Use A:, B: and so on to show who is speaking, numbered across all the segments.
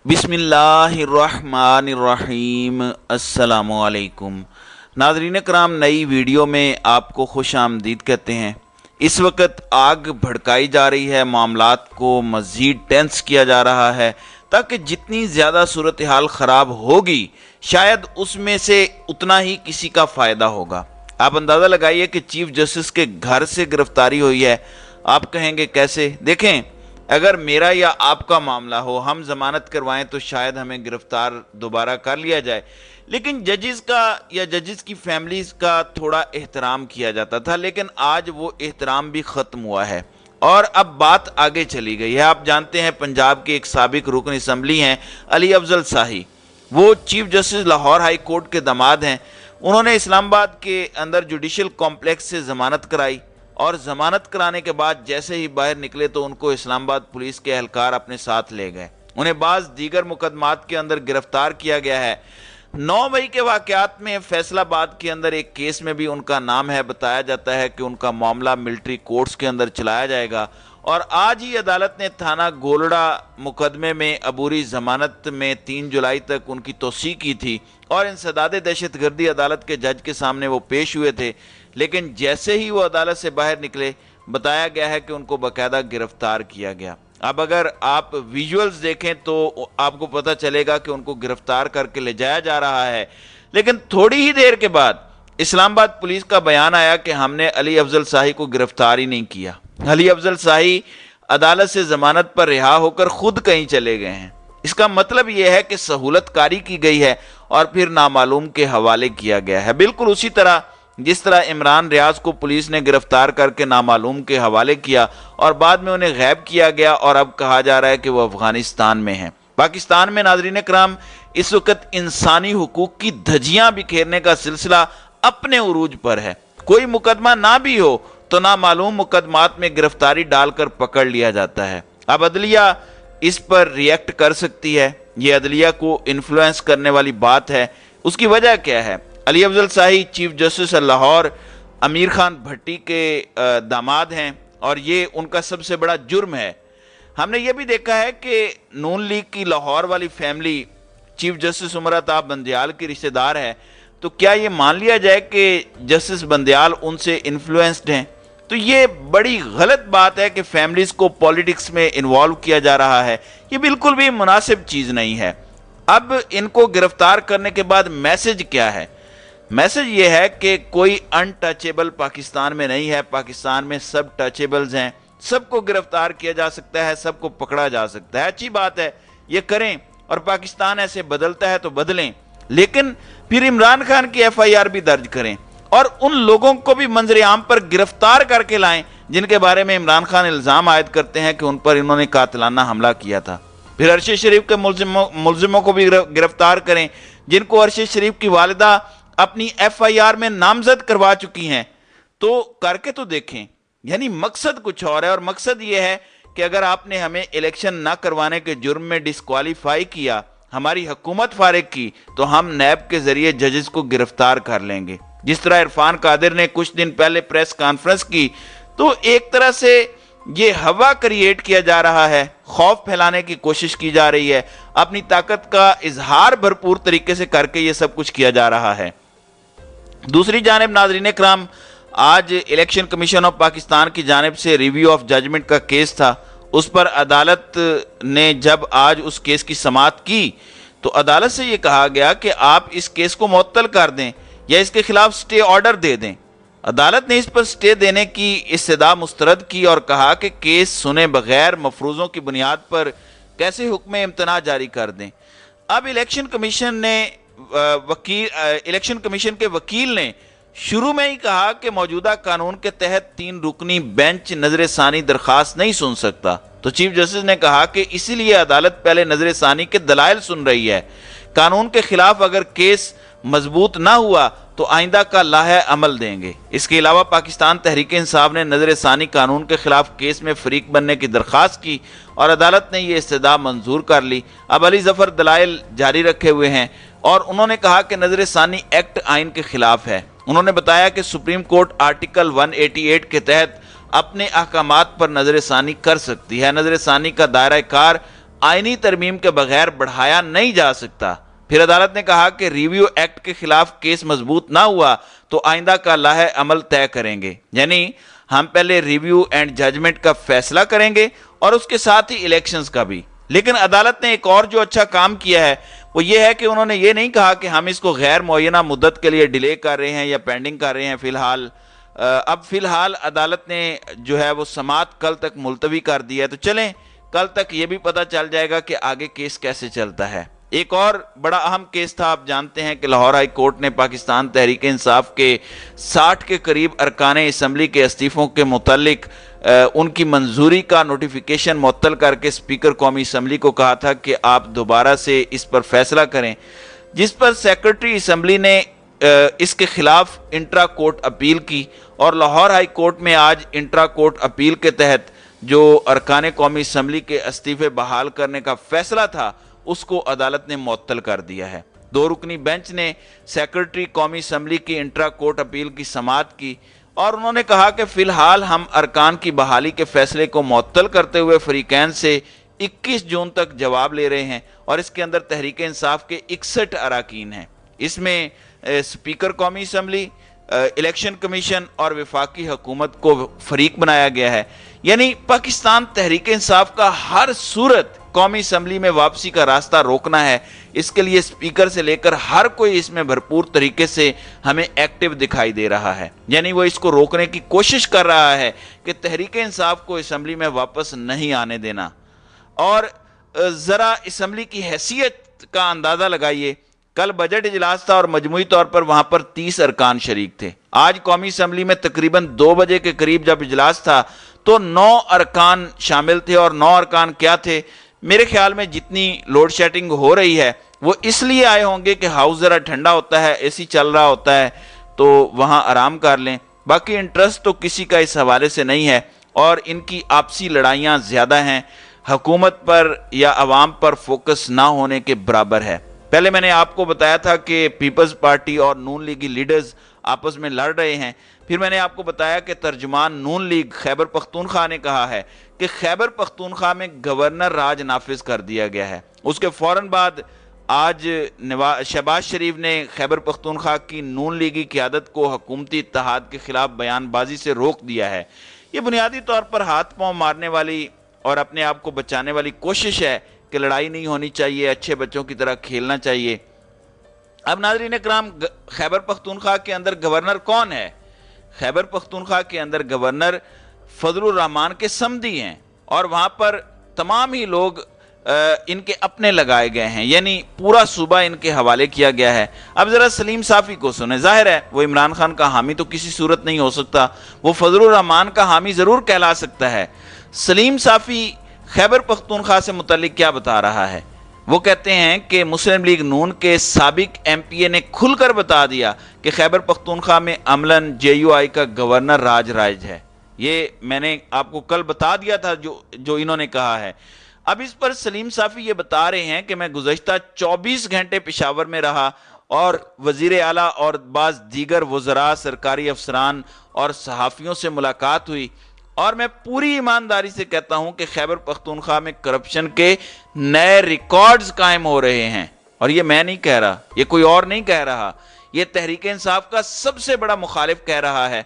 A: بسم اللہ الرحمن الرحیم۔ السلام علیکم ناظرین کرام، نئی ویڈیو میں آپ کو خوش آمدید کہتے ہیں۔ اس وقت آگ بھڑکائی جا رہی ہے، معاملات کو مزید ٹینس کیا جا رہا ہے تاکہ جتنی زیادہ صورتحال خراب ہوگی شاید اس میں سے اتنا ہی کسی کا فائدہ ہوگا۔ آپ اندازہ لگائیے کہ چیف جسٹس کے گھر سے گرفتاری ہوئی ہے۔ آپ کہیں گے کیسے؟ دیکھیں، اگر میرا یا آپ کا معاملہ ہو، ہم ضمانت کروائیں تو شاید ہمیں گرفتار دوبارہ کر لیا جائے، لیکن ججز کا یا ججز کی فیملیز کا تھوڑا احترام کیا جاتا تھا، لیکن آج وہ احترام بھی ختم ہوا ہے اور اب بات آگے چلی گئی ہے۔ آپ جانتے ہیں پنجاب کے ایک سابق رکن اسمبلی ہیں علی افضل شاہی، وہ chief justice Lahore high court کے داماد ہیں۔ انہوں نے اسلام آباد کے اندر جوڈیشل کمپلیکس سے ضمانت کرائی اور ضمانت کرانے کے بعد جیسے ہی باہر نکلے تو ان کو اسلام آباد پولیس کے اہلکار اپنے ساتھ لے گئے۔ انہیں بعض دیگر مقدمات کے اندر گرفتار کیا گیا ہے۔ 9 مئی کے واقعات میں فیصل آباد کے اندر ایک کیس میں بھی ان کا نام ہے، بتایا جاتا ہے کہ ان کا معاملہ ملٹری کورٹس کے اندر چلایا جائے گا، اور آج ہی عدالت نے تھانہ گولڑا مقدمے میں عبوری ضمانت میں 3 جولائی تک ان کی توسیع کی تھی اور انسداد دہشت گردی عدالت کے جج کے سامنے وہ پیش ہوئے تھے، لیکن جیسے ہی وہ عدالت سے باہر نکلے بتایا گیا ہے کہ ان کو باقاعدہ گرفتار کیا گیا۔ اب اگر آپ ویژولز دیکھیں تو آپ کو پتہ چلے گا کہ ان کو گرفتار کر کے لے جایا جا رہا ہے، لیکن تھوڑی ہی دیر کے بعد اسلام آباد پولیس کا بیان آیا کہ ہم نے علی افضل شاہی کو گرفتار ہی نہیں کیا۔ علی افضل شاہی عدالت سے ضمانت پر رہا ہو کر خود کہیں چلے گئے ہیں۔ اس کا مطلب یہ ہے کہ سہولت کاری کی گئی ہے اور پھر نامعلوم کے حوالے کیا گیا ہے، بالکل اسی طرح جس طرح عمران ریاض کو پولیس نے گرفتار کر کے نامعلوم کے حوالے کیا اور بعد میں انہیں غائب کیا گیا، اور اب کہا جا رہا ہے کہ وہ افغانستان میں ہیں۔ پاکستان میں ناظرین کرام اس وقت انسانی حقوق کی دھجیاں بکھیرنے کا سلسلہ اپنے عروج پر ہے۔ کوئی مقدمہ نہ بھی ہو تو نامعلوم مقدمات میں گرفتاری ڈال کر پکڑ لیا جاتا ہے۔ اب عدلیہ اس پر ریئیکٹ کر سکتی ہے، یہ عدلیہ کو انفلوئنس کرنے والی بات ہے۔ اس کی وجہ کیا ہے؟ علی افضل شاہی چیف جسٹس لاہور امیر خان بھٹی کے داماد ہیں اور یہ ان کا سب سے بڑا جرم ہے۔ ہم نے یہ بھی دیکھا ہے کہ نون لیگ کی لاہور والی family chief justice Umar Ata Bandial کی رشتہ دار ہے، تو کیا یہ مان لیا جائے کہ جسٹس بندیال ان سے انفلوئنسڈ ہیں؟ تو یہ بڑی غلط بات ہے کہ فیملیز کو پولیٹکس میں انوالو کیا جا رہا ہے، یہ بالکل بھی مناسب چیز نہیں ہے۔ اب ان کو گرفتار کرنے کے بعد میسج کیا ہے؟ میسج یہ ہے کہ کوئی ان ٹچیبل پاکستان میں نہیں ہے، پاکستان میں سب ٹچیبلز ہیں، سب کو گرفتار کیا جا سکتا ہے، سب کو پکڑا جا سکتا ہے۔ اچھی بات ہے، یہ کریں، اور پاکستان ایسے بدلتا ہے تو بدلیں، لیکن پھر عمران خان کی ایف آئی آر بھی درج کریں اور ان لوگوں کو بھی منظر عام پر گرفتار کر کے لائیں جن کے بارے میں عمران خان الزام عائد کرتے ہیں کہ ان پر انہوں نے قاتلانہ حملہ کیا تھا۔ پھر ارشد شریف کے ملزموں کو بھی گرفتار کریں جن کو ارشد شریف کی والدہ اپنی ایف آئی آر میں نامزد کروا چکی ہیں، تو کر کے تو دیکھیں۔ یعنی مقصد کچھ اور ہے، اور مقصد یہ ہے کہ اگر آپ نے ہمیں الیکشن نہ کروانے کے جرم میں ڈسکوالیفائی کیا، ہماری حکومت فارغ کی، تو ہم نیب کے ذریعے ججز کو گرفتار کر لیں گے۔ جس طرح عرفان قادر نے کچھ دن پہلے پریس کانفرنس کی، تو ایک طرح سے یہ ہوا کریٹ کیا جا رہا ہے، خوف پھیلانے کی کوشش کی جا رہی ہے، اپنی طاقت کا اظہار بھرپور طریقے سے کر کے یہ سب کچھ کیا جا رہا ہے۔ دوسری جانب ناظرین کرام، آج الیکشن کمیشن آف پاکستان کی جانب سے ریویو آف ججمنٹ کا کیس تھا، اس پر عدالت نے جب آج اس کیس کی سماعت کی تو عدالت سے یہ کہا گیا کہ آپ اس کیس کو معطل کر دیں یا اس کے خلاف سٹے آرڈر دے دیں۔ عدالت نے اس پر سٹے دینے کی استدعا مسترد کی اور کہا کہ کیس سنے بغیر مفروضوں کی بنیاد پر کیسے حکم امتناع جاری کر دیں۔ اب الیکشن کمیشن کے وکیل نے شروع میں ہی کہا کہ موجودہ قانون کے تحت 3 رکنی بینچ نظر ثانی درخواست نہیں سن سکتا، تو چیف جسٹس نے کہا کہ اسی لیے عدالت پہلے نظر ثانی کے دلائل سن رہی ہے۔ قانون کے خلاف اگر کیس مضبوط نہ ہوا تو آئندہ کا لائحہ عمل دیں گے۔ اس کے علاوہ پاکستان تحریک انصاف نے نظر ثانی قانون کے خلاف کیس میں فریق بننے کی درخواست کی اور عدالت نے یہ استدعا منظور کر لی۔ اب علی ظفر دلائل جاری رکھے ہوئے ہیں اور انہوں نے کہا کہ نظر ثانی ایکٹ آئین کے خلاف ہے۔ انہوں نے بتایا کہ سپریم کورٹ آرٹیکل 188 کے تحت اپنے احکامات پر نظر ثانی کر سکتی ہے۔ نظر ثانی کا دائرہ کار آئینی ترمیم کے بغیر بڑھایا نہیں جا سکتا۔ پھر عدالت نے کہا کہ ریویو ایکٹ کے خلاف کیس مضبوط نہ ہوا تو آئندہ کا لاہ عمل طے کریں گے، یعنی ہم پہلے ریویو اینڈ ججمنٹ کا فیصلہ کریں گے اور اس کے ساتھ ہی الیکشنز کا بھی۔ لیکن عدالت نے ایک اور جو اچھا کام کیا ہے وہ یہ ہے کہ انہوں نے یہ نہیں کہا کہ ہم اس کو غیر معینہ مدت کے لیے ڈیلے کر رہے ہیں یا پینڈنگ کر رہے ہیں فی الحال۔ اب فی الحال عدالت نے جو ہے وہ سماعت کل تک ملتوی کر دی ہے، تو چلیں کل تک یہ بھی پتہ چل جائے گا کہ آگے کیس کیسے چلتا ہے۔ ایک اور بڑا اہم کیس تھا، آپ جانتے ہیں کہ لاہور ہائی کورٹ نے پاکستان تحریک انصاف کے 60 کے قریب ارکان اسمبلی کے استعفوں کے متعلق ان کی منظوری کا نوٹیفیکیشن معطل کر کے اسپیکر قومی اسمبلی کو کہا تھا کہ آپ دوبارہ سے اس پر فیصلہ کریں، جس پر سیکرٹری اسمبلی نے اس کے خلاف انٹرا کورٹ اپیل کی، اور لاہور ہائی کورٹ میں آج انٹرا کورٹ اپیل کے تحت جو ارکان قومی اسمبلی کے استعفے بحال کرنے کا فیصلہ تھا اس کو عدالت نے معطل کر دیا ہے۔ 2 رکنی بینچ نے سیکرٹری قومی اسمبلی کی انٹرا کورٹ اپیل کی سماعت کی اور انہوں نے کہا کہ فی الحال ہم ارکان کی بحالی کے فیصلے کو معطل کرتے ہوئے فریقین سے 21 جون تک جواب لے رہے ہیں، اور اس کے اندر تحریک انصاف کے 61 اراکین ہیں۔ اس میں اسپیکر قومی اسمبلی، الیکشن کمیشن اور وفاقی حکومت کو فریق بنایا گیا ہے، یعنی پاکستان تحریک انصاف کا ہر صورت قومی اسمبلی میں واپسی کا راستہ روکنا ہے۔ اس کے لیے اسپیکر سے لے کر ہر کوئی اس میں بھرپور طریقے سے ہمیں ایکٹیو دکھائی دے رہا ہے، یعنی وہ اس کو روکنے کی کوشش کر رہا ہے کہ تحریک انصاف کو اسمبلی میں واپس نہیں آنے دینا۔ اور ذرا اسمبلی کی حیثیت کا اندازہ لگائیے، کل بجٹ اجلاس تھا اور مجموعی طور پر وہاں پر 30 ارکان شریک تھے۔ آج قومی اسمبلی میں تقریباً 2 بجے کے قریب جب اجلاس تھا تو 9 ارکان شامل تھے، اور 9 ارکان کیا تھے؟ میرے خیال میں جتنی لوڈ شیڈنگ ہو رہی ہے وہ اس لیے آئے ہوں گے کہ ہاؤس ذرا ٹھنڈا ہوتا ہے، اے سی چل رہا ہوتا ہے تو وہاں آرام کر لیں، باقی انٹرسٹ تو کسی کا اس حوالے سے نہیں ہے، اور ان کی آپسی لڑائیاں زیادہ ہیں، حکومت پر یا عوام پر فوکس نہ ہونے کے برابر ہے۔ پہلے میں نے آپ کو بتایا تھا کہ پیپلز پارٹی اور نون لیگی لیڈرز آپس میں لڑ رہے ہیں، پھر میں نے آپ کو بتایا کہ ترجمان نون لیگ خیبر پختونخوا نے کہا ہے کہ خیبر پختونخوا میں گورنر راج نافذ کر دیا گیا ہے۔ اس کے فوراً بعد آج شہباز شریف نے خیبر پختونخوا کی نون لیگی قیادت کو حکومتی اتحاد کے خلاف بیان بازی سے روک دیا ہے۔ یہ بنیادی طور پر ہاتھ پاؤں مارنے والی اور اپنے آپ کو بچانے والی کوشش ہے کہ لڑائی نہیں ہونی چاہیے، اچھے بچوں کی طرح کھیلنا چاہیے۔ اب ناظرین اکرام، خیبر پختونخوا کے اندر گورنر کون ہے؟ خیبر پختونخوا کے اندر گورنر فضل الرحمان کے سمدی ہیں، اور وہاں پر تمام ہی لوگ ان کے اپنے لگائے گئے ہیں، یعنی پورا صوبہ ان کے حوالے کیا گیا ہے۔ اب ذرا سلیم صافی کو سنیں، ظاہر ہے وہ عمران خان کا حامی تو کسی صورت نہیں ہو سکتا، وہ فضل الرحمان کا حامی ضرور کہلا سکتا ہے۔ سلیم صافی خیبر پختونخوا سے متعلق کیا بتا رہا ہے؟ وہ کہتے ہیں کہ مسلم لیگ نون کے سابق ایم پی اے نے کھل کر بتا دیا کہ خیبر پختونخوا میں عملاً جے یو آئی کا گورنر راج رائج ہے۔ یہ میں نے آپ کو کل بتا دیا تھا جو انہوں نے کہا ہے۔ اب اس پر سلیم صافی یہ بتا رہے ہیں کہ میں گزشتہ 24 گھنٹے پشاور میں رہا اور وزیر اعلیٰ اور بعض دیگر وزراء، سرکاری افسران اور صحافیوں سے ملاقات ہوئی، اور میں پوری ایمانداری سے کہتا ہوں کہ خیبر پختونخوا میں کرپشن کے نئے ریکارڈز قائم ہو رہے ہیں، اور یہ میں نہیں کہہ رہا، یہ کوئی اور نہیں کہہ رہا، یہ تحریک انصاف کا سب سے بڑا مخالف کہہ رہا ہے،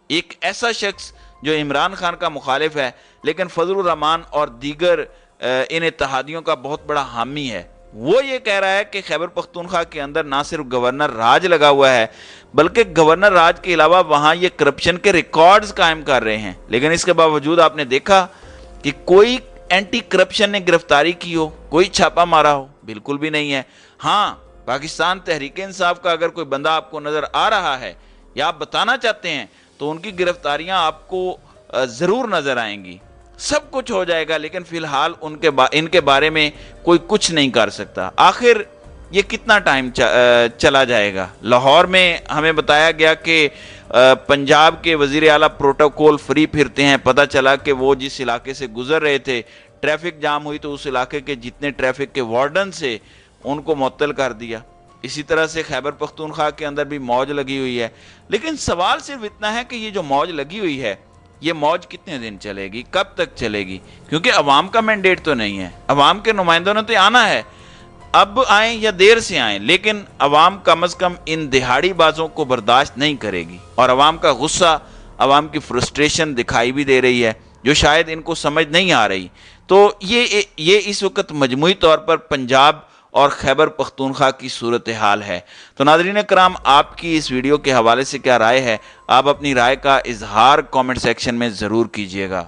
A: ایک ایسا شخص جو عمران خان کا مخالف ہے لیکن فضل الرحمان اور دیگر ان اتحادیوں کا بہت بڑا حامی ہے۔ وہ یہ کہہ رہا ہے کہ خیبر پختونخوا کے اندر نہ صرف گورنر راج لگا ہوا ہے بلکہ گورنر راج کے علاوہ وہاں یہ کرپشن کے ریکارڈز قائم کر رہے ہیں، لیکن اس کے باوجود آپ نے دیکھا کہ کوئی اینٹی کرپشن نے گرفتاری کی ہو، کوئی چھاپا مارا ہو، بالکل بھی نہیں ہے۔ ہاں، پاکستان تحریک انصاف کا اگر کوئی بندہ آپ کو نظر آ رہا ہے یا آپ بتانا چاہتے ہیں تو ان کی گرفتاریاں آپ کو ضرور نظر آئیں گی، سب کچھ ہو جائے گا، لیکن فی الحال ان کے بارے میں کوئی کچھ نہیں کر سکتا۔ آخر یہ کتنا ٹائم چلا جائے گا؟ لاہور میں ہمیں بتایا گیا کہ پنجاب کے وزیر اعلیٰ پروٹوکول فری پھرتے ہیں، پتہ چلا کہ وہ جس علاقے سے گزر رہے تھے ٹریفک جام ہوئی تو اس علاقے کے جتنے ٹریفک کے وارڈن سے ان کو معطل کر دیا۔ اسی طرح سے خیبر پختونخوا کے اندر بھی موج لگی ہوئی ہے، لیکن سوال صرف اتنا ہے کہ یہ جو موج لگی ہوئی ہے یہ موج کتنے دن چلے گی، کب تک چلے گی؟ کیونکہ عوام کا مینڈیٹ تو نہیں ہے، عوام کے نمائندوں نے تو آنا ہے، اب آئیں یا دیر سے آئیں، لیکن عوام کم از کم ان دہاڑی بازوں کو برداشت نہیں کرے گی، اور عوام کا غصہ، عوام کی فرسٹریشن دکھائی بھی دے رہی ہے جو شاید ان کو سمجھ نہیں آ رہی۔ تو یہ اس وقت مجموعی طور پر پنجاب اور خیبر پختونخوا کی صورتحال ہے۔ تو ناظرین کرام، آپ کی اس ویڈیو کے حوالے سے کیا رائے ہے؟ آپ اپنی رائے کا اظہار کامنٹ سیکشن میں ضرور کیجیے گا۔